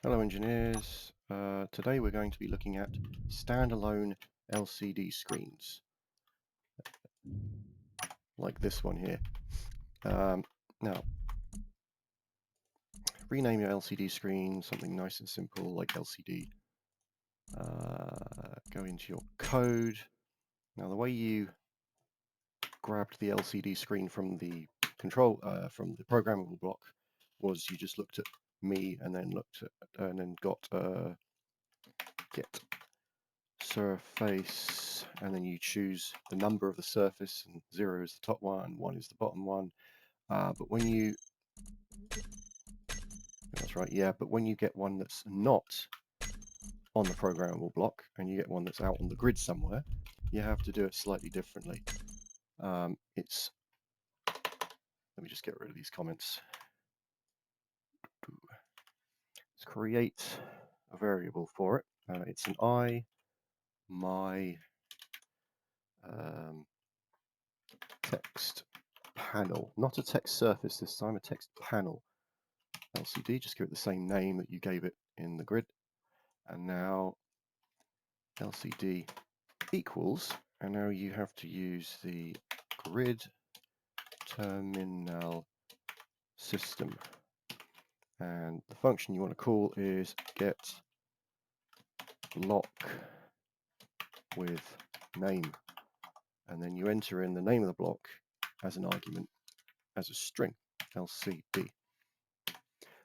Hello engineers, today we're going to be looking at standalone LCD screens, like this one here. Now, rename your LCD screen something nice and simple like LCD. Go into your code. Now the way you grabbed the LCD screen from the from the programmable block was you just looked at me and then got get surface, and then you choose the number of the surface, and 0 is the top one, 1 is the bottom one. But when you that's right, yeah. But when you get one that's not on the programmable block and you get one that's out on the grid somewhere, you have to do it slightly differently. It's let me just get rid of these comments. Let's create a variable for it. It's an my text panel, not a text surface this time, a text panel LCD. Just give it the same name that you gave it in the grid. And now LCD equals, and now you have to use the grid terminal system. And the function you want to call is get block with name. And then you enter in the name of the block as an argument, as a string, LCD.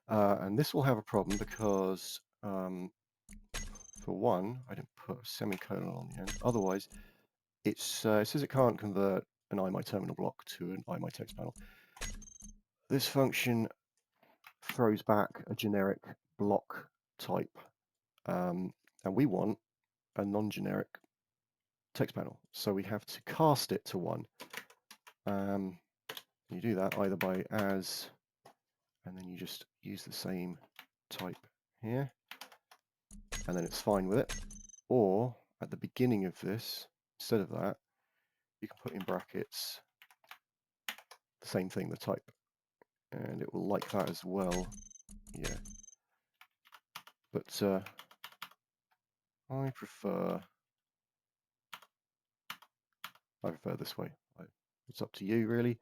And this will have a problem because for one, I didn't put a semicolon on the end. Otherwise, it says it can't convert an IMyTerminal block to an IMyText panel. This function throws back a generic block type, and we want a non-generic text panel. So we have to cast it to one. You do that either by as, and then you just use the same type here, and then it's fine with it. Or at the beginning of this, instead of that, you can put in brackets the same thing, the type, and it will like that as well. Yeah, but I prefer this way. It's up to you, really.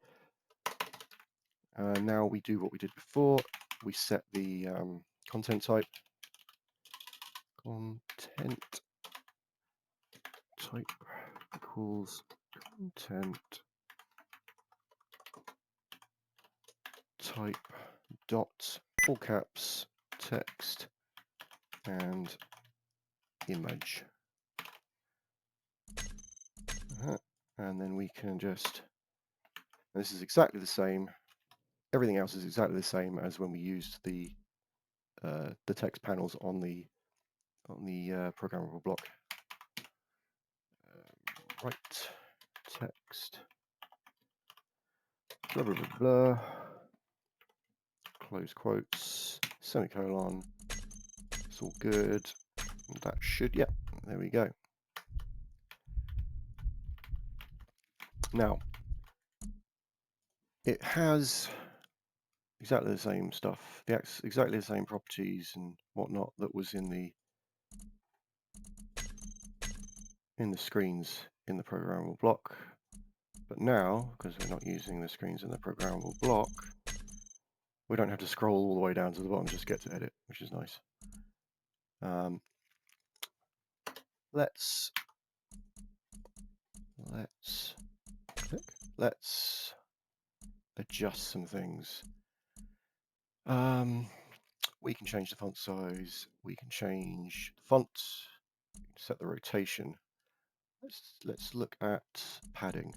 Now we do what we did before. We set the content type. Content type equals content type dot all caps text and image. And then we can just, this is exactly the same. Everything else is exactly the same as when we used the text panels on the programmable block. Right text blah blah blah blah, close quotes, semicolon. It's all good. That should, yeah, there we go. Now it has exactly the same stuff, exactly the same properties and whatnot that was in the screens in the programmable block. But now, because we're not using the screens in the programmable block, we don't have to scroll all the way down to the bottom, just get to edit, which is nice. Let's adjust some things. We can change the font size, we can change the font, set the rotation. Let's look at padding.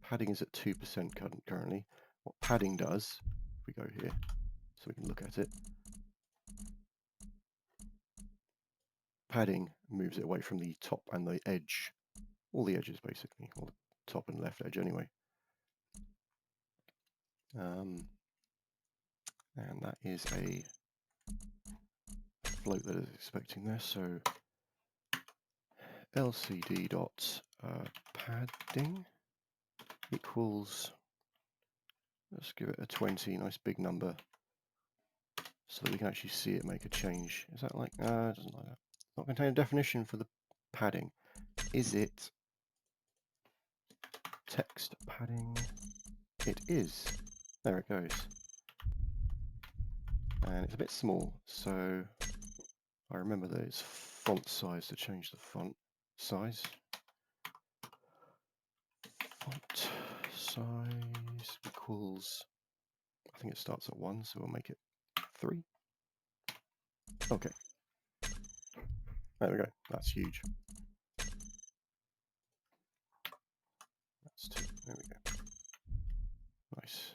Padding is at 2% currently. What padding does, if we go here, so we can look at it, padding moves it away from the top and the edge, all the edges basically, or the top and left edge anyway. And that is a float that is expecting this, so LCD dot padding equals, let's give it a 20, nice big number, so that we can actually see it make a change. Is that like, it doesn't like that. Not contain a definition for the padding. Is it text padding? It is. There it goes. And it's a bit small, so I remember that it's font size to change the font size. Font size equals, I think it starts at 1, so we'll make it 3. Okay. There we go. That's huge. That's 2. There we go. Nice.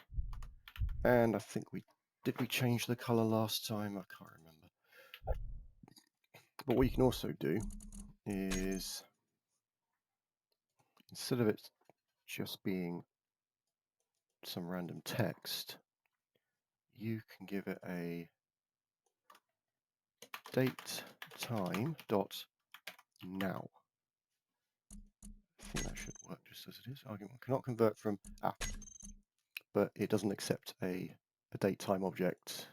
And I think did we change the color last time? I can't remember. But what you can also do is, instead of it just being some random text, you can give it a date time dot now. I think that should work just as it is. Argument cannot convert from but it doesn't accept a date time object.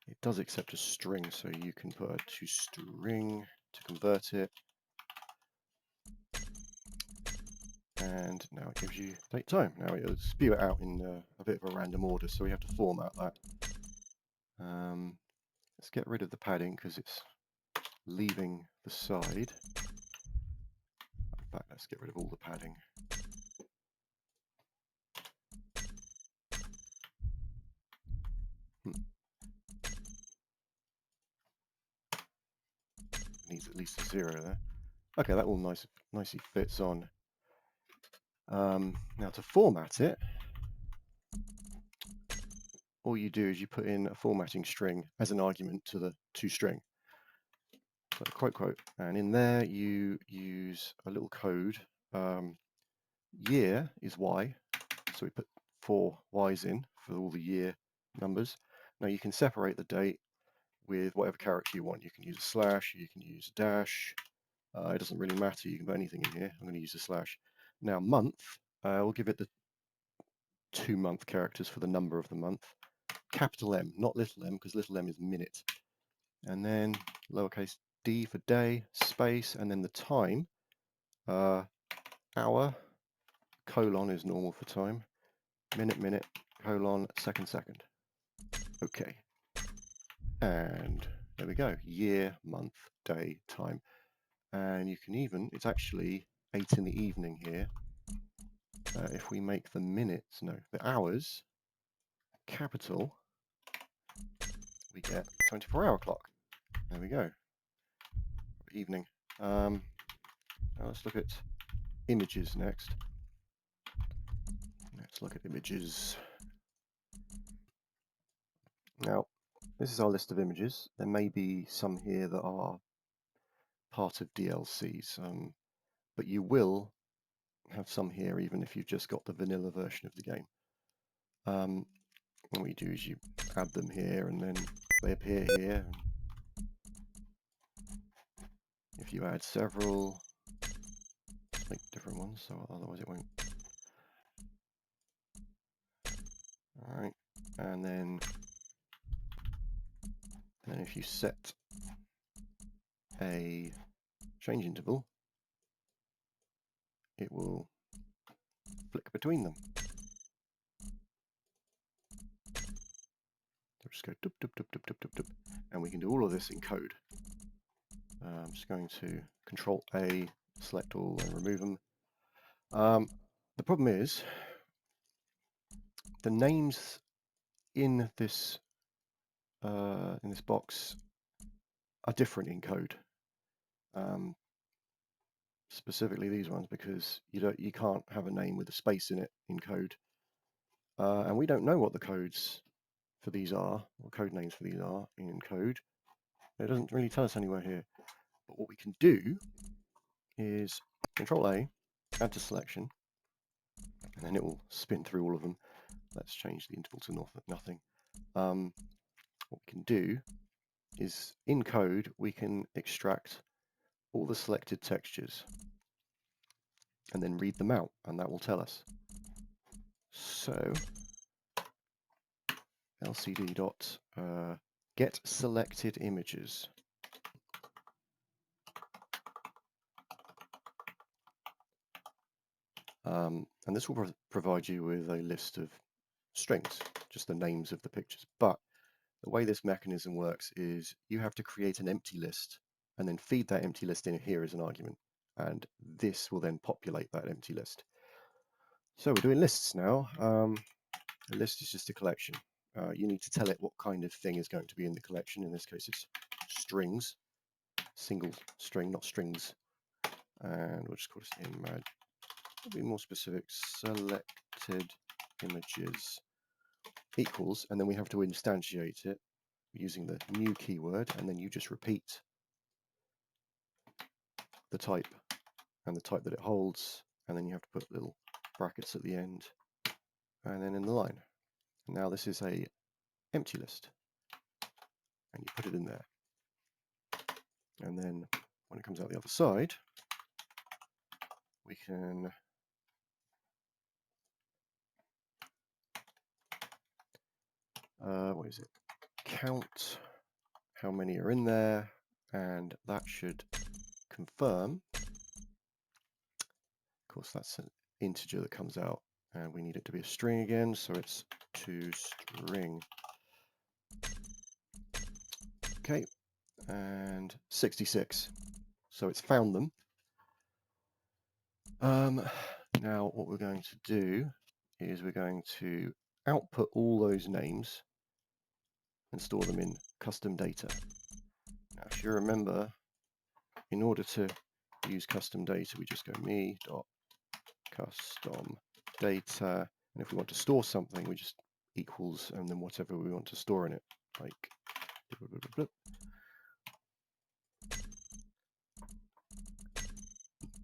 It does accept a string, so you can put a toString to convert it. And now it gives you date time. Now it'll spew it out in a bit of a random order, so we have to format that. Let's get rid of the padding because it's leaving the side. In fact, let's get rid of all the padding. Needs at least a 0 there. Okay, that all nicely fits on. Now to format it, all you do is you put in a formatting string as an argument to the toString. So quote, and in there you use a little code. Year is Y, so we put 4 Y's in for all the year numbers. Now you can separate the date with whatever character you want. You can use a slash, you can use a dash. It doesn't really matter, you can put anything in here. I'm going to use a slash. Now month, we'll give it the 2 month characters for the number of the month. Capital M, not little m, because little m is minute. And then lowercase d for day, space, and then the time. Hour, colon is normal for time. Minute, colon, second. Okay. And there we go. Year, month, day, time. And you can even, it's actually 8 in the evening here. If we make the minutes, no, the hours, capital, we get 24-hour clock. There we go. Evening. Now let's look at images next. Let's look at images. Now, this is our list of images. There may be some here that are part of DLCs, but you will have some here even if you've just got the vanilla version of the game. What you do is you add them here and then they appear here. If you add several, make different ones, so otherwise it won't. Alright, and then if you set a change interval, it will flick between them. So just go doop, doop, doop, doop, doop, doop, doop, and we can do all of this in code. I'm just going to Control A, select all and remove them. The problem is the names in this box are different in code. Specifically these ones, because you can't have a name with a space in it in code, and we don't know what the codes for these are, or code names for these are in code. It doesn't really tell us anywhere here. But what we can do is Control A, add to selection, and then it will spin through all of them. Let's change the interval to nothing. What we can do is in code we can extract all the selected textures and then read them out, and that will tell us. So lcd dot get selected images. And this will provide you with a list of strings, just the names of the pictures. But the way this mechanism works is you have to create an empty list and then feed that empty list in here as an argument. And this will then populate that empty list. So we're doing lists now. A list is just a collection. You need to tell it what kind of thing is going to be in the collection. In this case, it's strings, single string, not strings. And we'll just call this image. Be more specific, selected images equals, and then we have to instantiate it using the new keyword, and then you just repeat the type and the type that it holds, and then you have to put little brackets at the end and then in the line. And now this is a empty list, and you put it in there, and then when it comes out the other side, we can what is it, count how many are in there, and that should confirm. Of course, that's an integer that comes out, and we need it to be a string again, so it's toString. Okay, and 66. So it's found them. Now what we're going to do is we're going to output all those names and store them in custom data. Now, if you remember, in order to use custom data, we just go me.custom data, and if we want to store something, we just equals and then whatever we want to store in it, like blah, blah, blah, blah.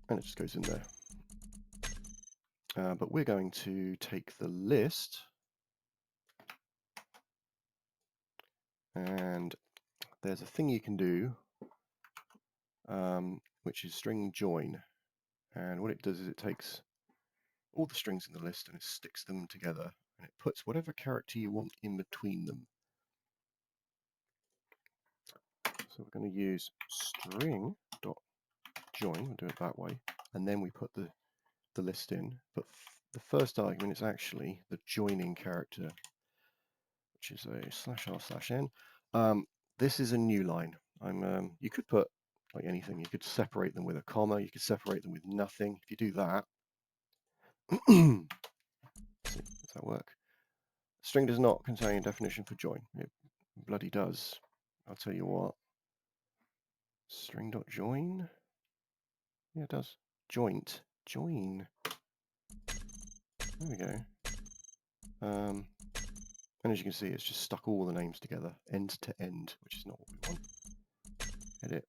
And it just goes in there. But we're going to take the list and there's a thing you can do which is string join, and what it does is it takes all the strings in the list and it sticks them together and it puts whatever character you want in between them. So we're going to use string.join, we'll do it that way, and then we put the list in, but the first argument is actually the joining character, which is a /r/n. This is a new line. You could put like anything. You could separate them with a comma. You could separate them with nothing. If you do that, see, does that work? String does not contain a definition for join. It bloody does. I'll tell you what. String.join. Yeah, it does. Joint. Join. There we go. And as you can see, it's just stuck all the names together, end to end, which is not what we want. Edit.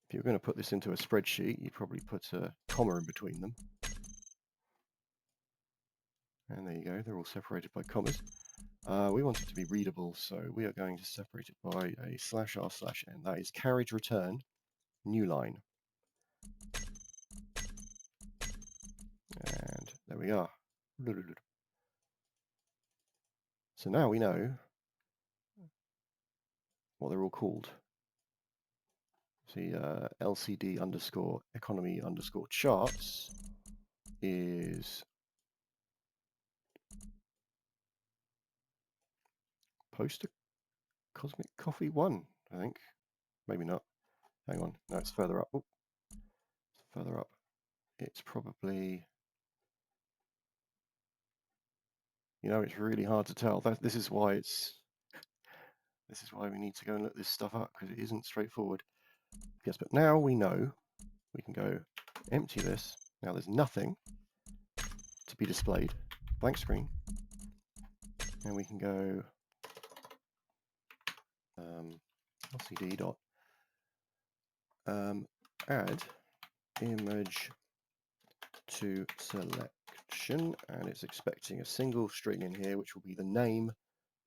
If you're going to put this into a spreadsheet, you'd probably put a comma in between them. And there you go, they're all separated by commas. We want it to be readable, so we are going to separate it by a /r/n. That is carriage return, new line. And there we are. So now we know what they're all called. See, LCD underscore economy underscore charts is poster cosmic coffee 1, I think. Maybe not. Hang on. No, it's further up. Oh, it's further up. It's probably, you know, it's really hard to tell. This is why we need to go and look this stuff up, because it isn't straightforward. Yes, but now we know. We can go empty this. Now there's nothing to be displayed. Blank screen. And we can go lcd dot add image to selection, and it's expecting a single string in here, which will be the name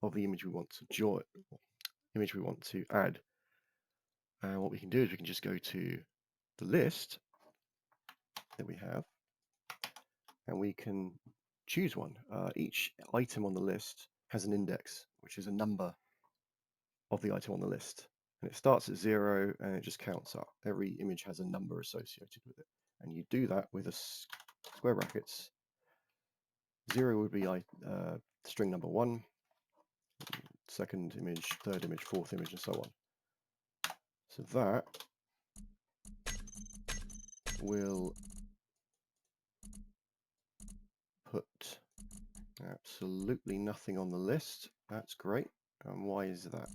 of the image we want to join, image we want to add. And what we can do is we can just go to the list that we have, and we can choose one. Each item on the list has an index, which is a number of the item on the list. And it starts at 0 and it just counts up. Every image has a number associated with it. And you do that with a square brackets. 0 would be string number 1, second image, third image, fourth image, and so on. So that will put absolutely nothing on the list. That's great. And why is that?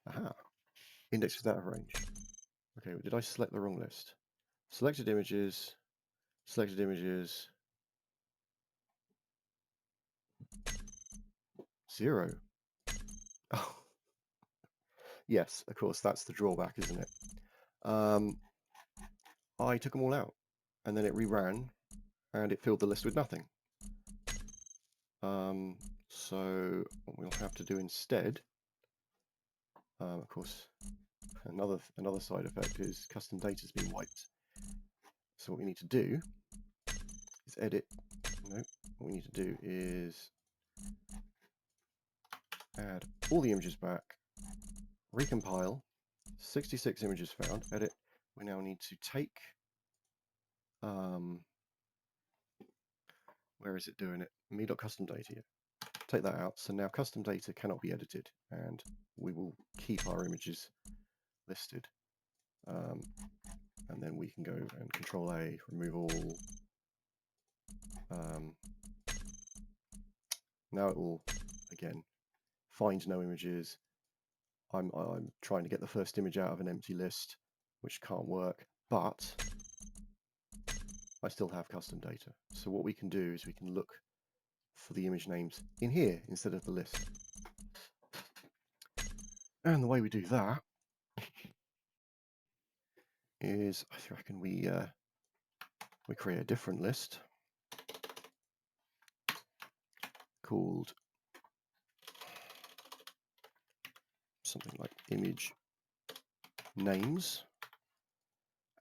Aha. Index without a range. Okay, did I select the wrong list? Selected images, 0. Oh, yes, of course, that's the drawback, isn't it? I took them all out, and then it reran, and it filled the list with nothing. So what we'll have to do instead, of course, another side effect is custom data has been wiped. So what we need to do is edit. No, what we need to do is add all the images back, recompile, 66 images found, edit. We now need to take, where is it doing it? Me.custom data. Take that out. So now custom data cannot be edited, and we will keep our images listed. And then we can go and Control A, remove all. Now it will again find no images. I'm trying to get the first image out of an empty list, which can't work, but I still have custom data. So what we can do is we can look for the image names in here instead of the list. And the way we do that is, I reckon we create a different list called something like image names,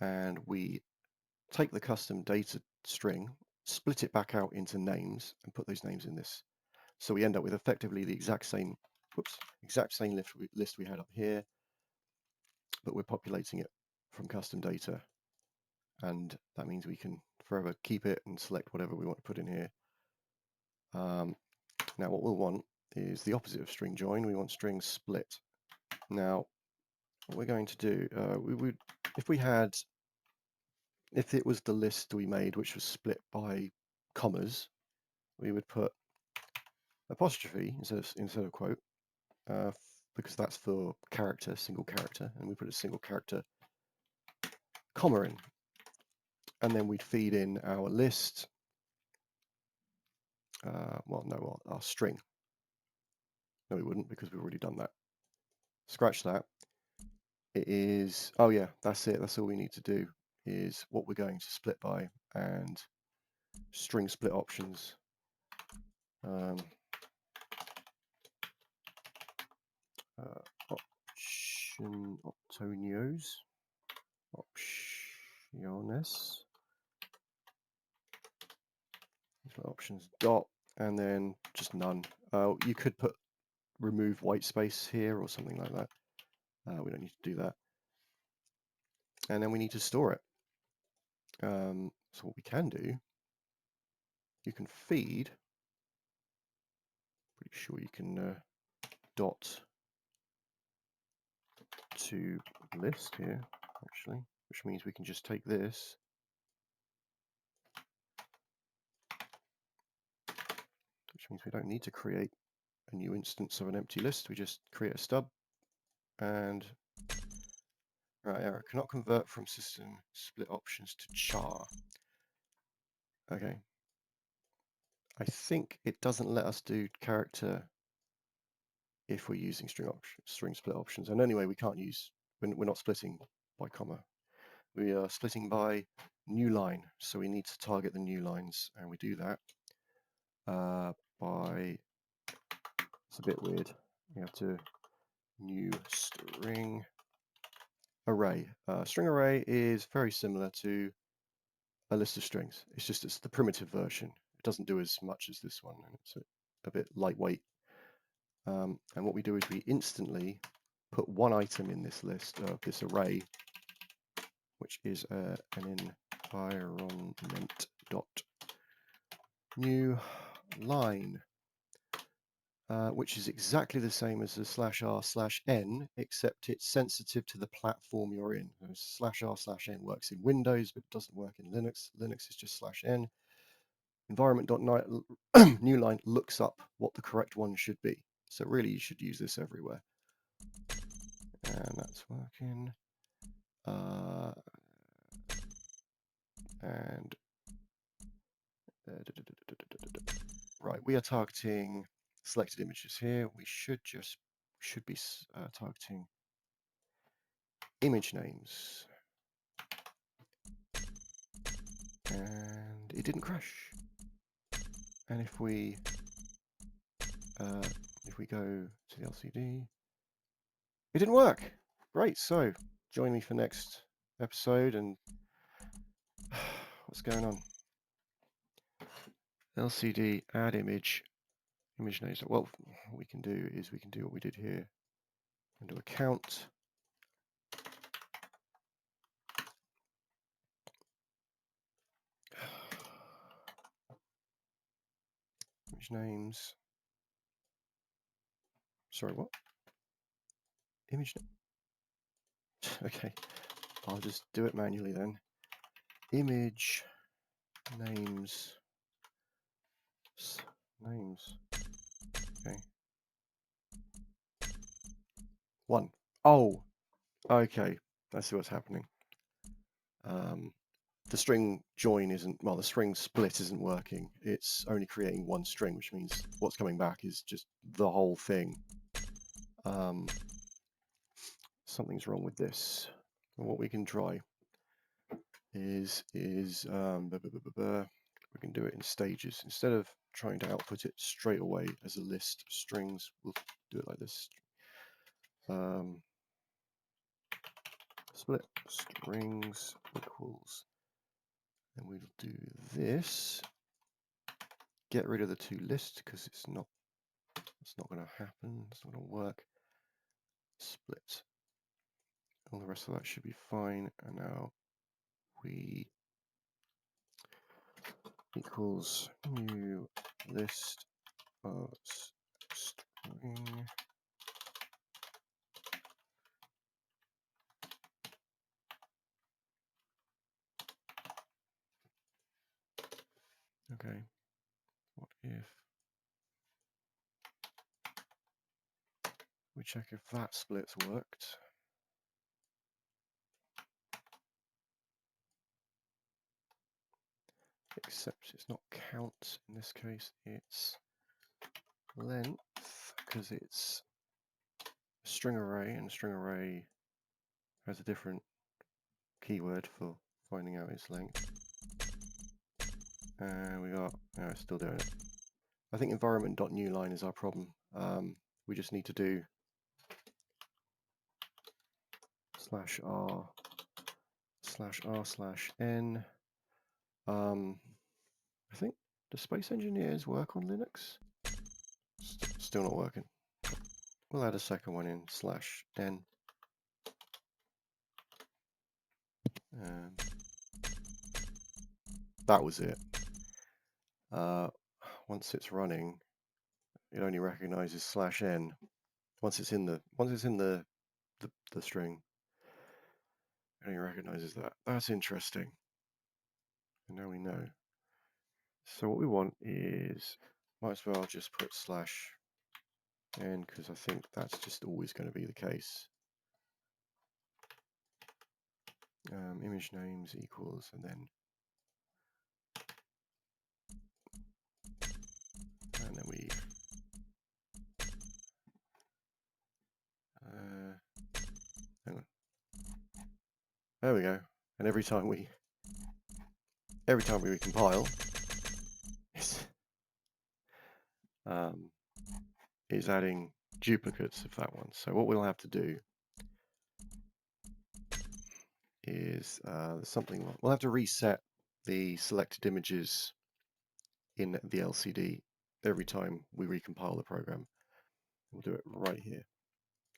and we take the custom data string, split it back out into names, and put those names in this. So we end up with effectively the exact same list we had up here, but we're populating it from custom data, and that means we can forever keep it and select whatever we want to put in here. Now what we'll want is the opposite of string join. We want string split. Now what we're going to do, if it was the list we made which was split by commas, we would put apostrophe instead of quote, because that's for character, single character, and we put a single character comma in, and then we'd feed in our list. Our string. No, we wouldn't, because we've already done that. Scratch that. It is, oh yeah, that's it. That's all we need to do is what we're going to split by and string split options. Optiones, options dot, and then just none. You could put remove white space here or something like that. We don't need to do that. And then we need to store it. So what we can do, you can feed, pretty sure you can dot to list here, actually, which means we can just take this, which means we don't need to create a new instance of an empty list. We just create a stub, and right, error cannot convert from system split options to char. Okay, I think it doesn't let us do character if we're using string split options. And anyway, we can't use, we're not splitting by comma. We are splitting by new line. So we need to target the new lines, and we do that by, it's a bit weird. We have to new string array. String array is very similar to a list of strings. It's just it's the primitive version. It doesn't do as much as this one. And a bit lightweight. And what we do is we instantly put one item in this list of this array, which is an environment dot new line, which is exactly the same as the /r/n, except it's sensitive to the platform you're in. /r/n works in Windows, but it doesn't work in Linux. Linux is just /n. Environment.new line looks up what the correct one should be. So really, you should use this everywhere. And that's working. And right, we are targeting selected images here. We should be targeting image names, and it didn't crash. And if we go to the LCD, it didn't work. Great. So join me for next episode. And what's going on? LCD add image names. Well, what we can do is we can do what we did here and do a count. Image names. Sorry, what? Image. Okay, I'll just do it manually then. Image names. Okay. 1. Oh, okay. I see what's happening. The string join isn't, well, the string split isn't working. It's only creating one string, which means what's coming back is just the whole thing. Something's wrong with this. And what we can try is we can do it in stages. Instead of trying to output it straight away as a list of strings, we'll do it like this. Split strings equals, and we'll do this. Get rid of the to list because it's not going to happen. It's not going to work. Split. All the rest of that should be fine. And now we equals new list of string. Okay. What if we check if that split's worked? Except it's not count in this case, it's length, because it's a string array, and a string array has a different keyword for finding out its length. And we got, no, it's still doing it. I think environment.newline is our problem. We just need to do /r/n. I think, do Space Engineers work on Linux? Still not working. We'll add a second one in /n. That was it. Once it's running, it only recognizes /n. Once it's in the string, it only recognizes that. That's interesting. And now we know. So what we want is, might as well just put /n, because I think that's just always going to be the case. Image names equals, and then we hang on. There we go. And every time we recompile, it's adding duplicates of that one. So what we'll have to do is we'll have to reset the selected images in the LCD every time we recompile the program. We'll do it right here.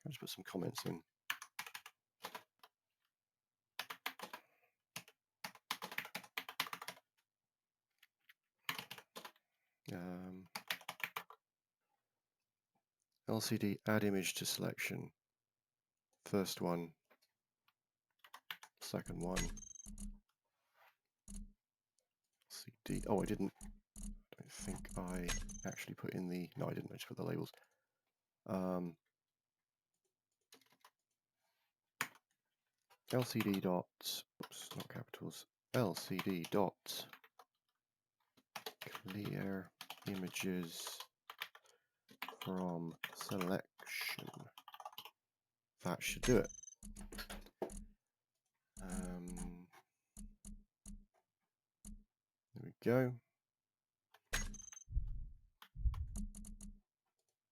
I'll just put some comments in. LCD add image to selection. First one, second one. LCD. Oh, I don't think I actually put in the. No, I didn't. I just put the labels. LCD dot. Oops, not capitals. LCD dot clear images from selection. That should do it. There we go.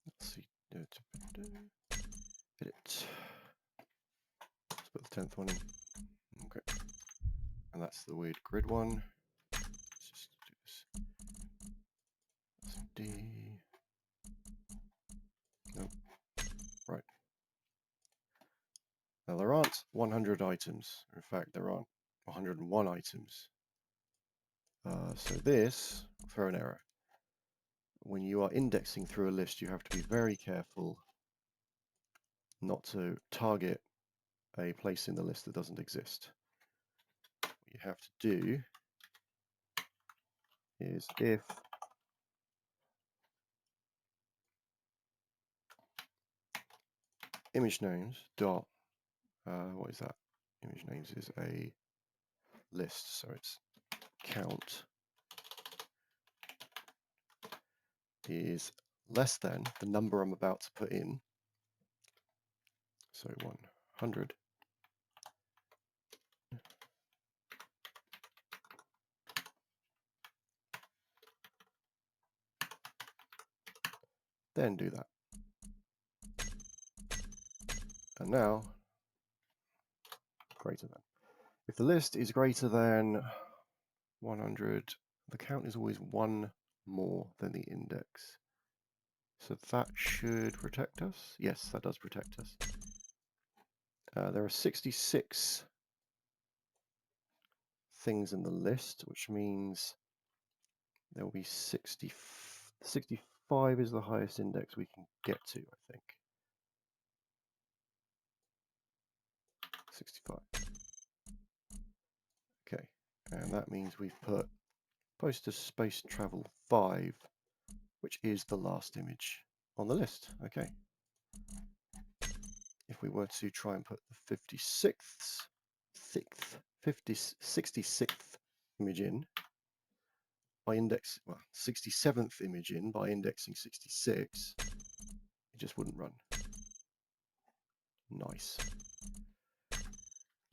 Let's see. Edit. Let's put the 10th one in. Okay. And that's the weird grid one. Let's just do this. D. Nope. Right. Now there aren't 100 items. In fact, there aren't 101 items. So this will throw an error. When you are indexing through a list, you have to be very careful not to target a place in the list that doesn't exist. What you have to do is if image names dot what is that? Image names is a list, so it's count is less than the number I'm about to put in. So 100. Then do that. And now, greater than. If the list is greater than 100, the count is always one more than the index. So that should protect us. Yes, that does protect us. There are 66 things in the list, which means there will be 65 is the highest index we can get to, I think. 65. Okay, and that means we've put poster space travel 5, which is the last image on the list. Okay. If we were to try and put the 66th image in by index, well, 67th image in by indexing 66, it just wouldn't run. Nice.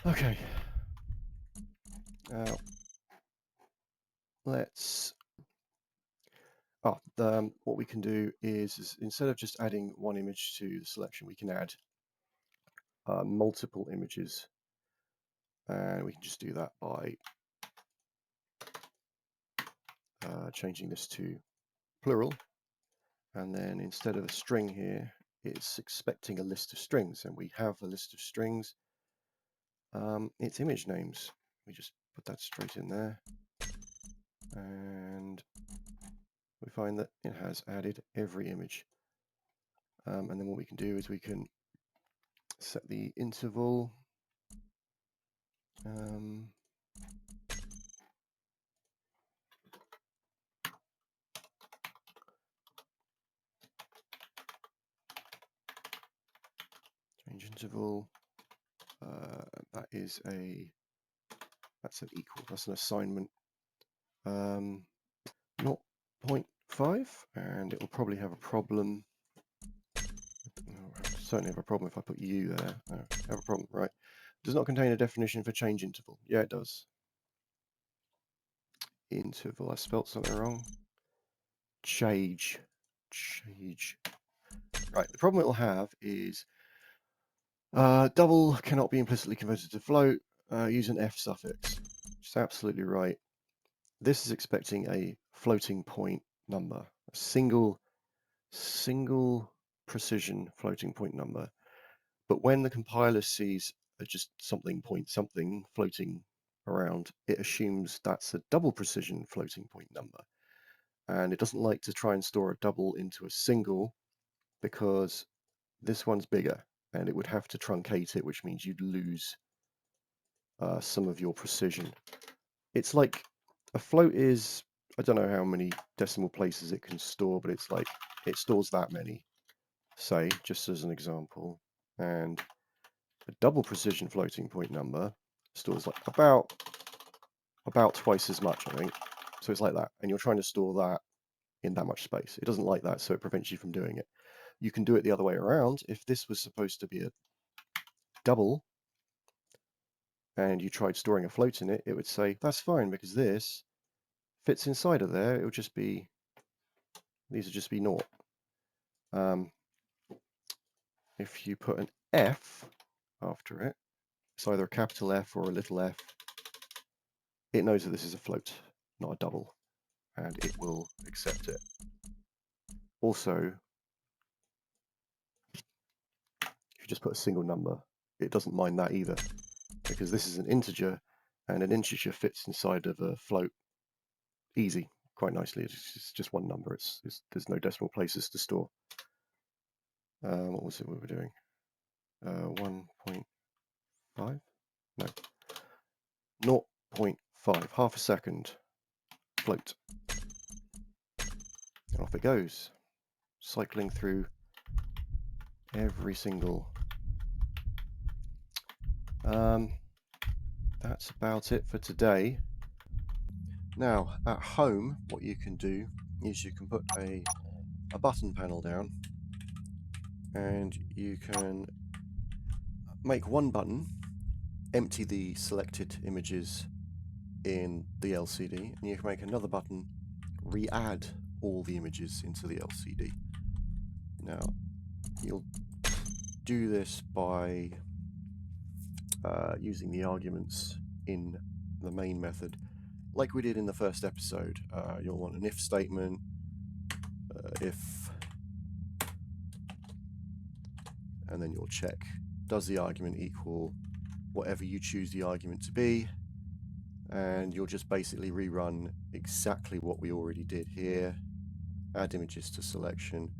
Okay. Now, let's. What we can do is instead of just adding one image to the selection, we can add multiple images, and we can just do that by changing this to plural, and then instead of a string here, it's expecting a list of strings, and we have a list of strings. It's image names. We just put that straight in there, and we find that it has added every image. And then what we can do is we can set the interval. Change interval. That's an equal. That's an assignment. 0.5, and it will probably have a problem. Certainly have a problem if I put U there. No, have a problem, right? Does not contain a definition for change interval. Yeah, it does. Interval. I spelt something wrong. Change. Right. The problem it will have is double cannot be implicitly converted to float. Use an F suffix. It's absolutely right. This is expecting a floating point number, a single precision floating point number. But when the compiler sees just something floating around, it assumes that's a double precision floating point number. And it doesn't like to try and store a double into a single because this one's bigger and it would have to truncate it, which means you'd lose some of your precision. It's like a float is, I don't know how many decimal places it can store, but it's like it stores that many, say, just as an example. And a double precision floating point number stores like about twice as much, I think. So it's like that, and you're trying to store that in that much space. It doesn't like that, so it prevents you from doing it. You can do it the other way around. If this was supposed to be a double and you tried storing a float in it, it would say that's fine because this fits inside of there. It would just be, these would just be naught. If you put an F after it, it's either a capital F or a little f, it knows that this is a float, not a double, and it will accept it. Also, if you just put a single number, it doesn't mind that either, because this is an integer, and an integer fits inside of a float easy, quite nicely. It's just one number. There's no decimal places to store. What was it we were doing? 1.5? No. 0.5, half a second, float. And off it goes, cycling through every single. That's about it for today. Now, at home, what you can do is you can put a button panel down, and you can make one button, empty the selected images in the LCD, and you can make another button, re-add all the images into the LCD. Now, you'll do this by using the arguments in the main method, like we did in the first episode. You'll want an if statement, if, and then you'll check, does the argument equal whatever you choose the argument to be, and you'll just basically rerun exactly what we already did here, add images to selection,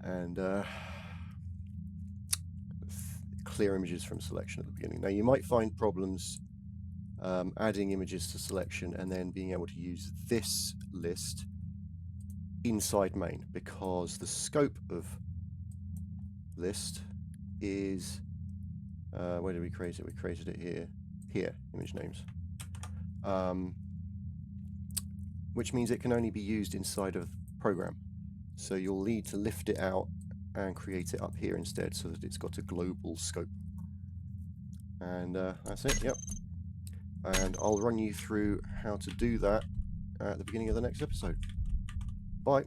and clear images from selection at the beginning. Now, you might find problems adding images to selection and then being able to use this list inside main, because the scope of list is, where did we create it? We created it here, image names, which means it can only be used inside of program. So you'll need to lift it out and create it up here instead, so that it's got a global scope. And that's it, yep. And I'll run you through how to do that at the beginning of the next episode. Bye.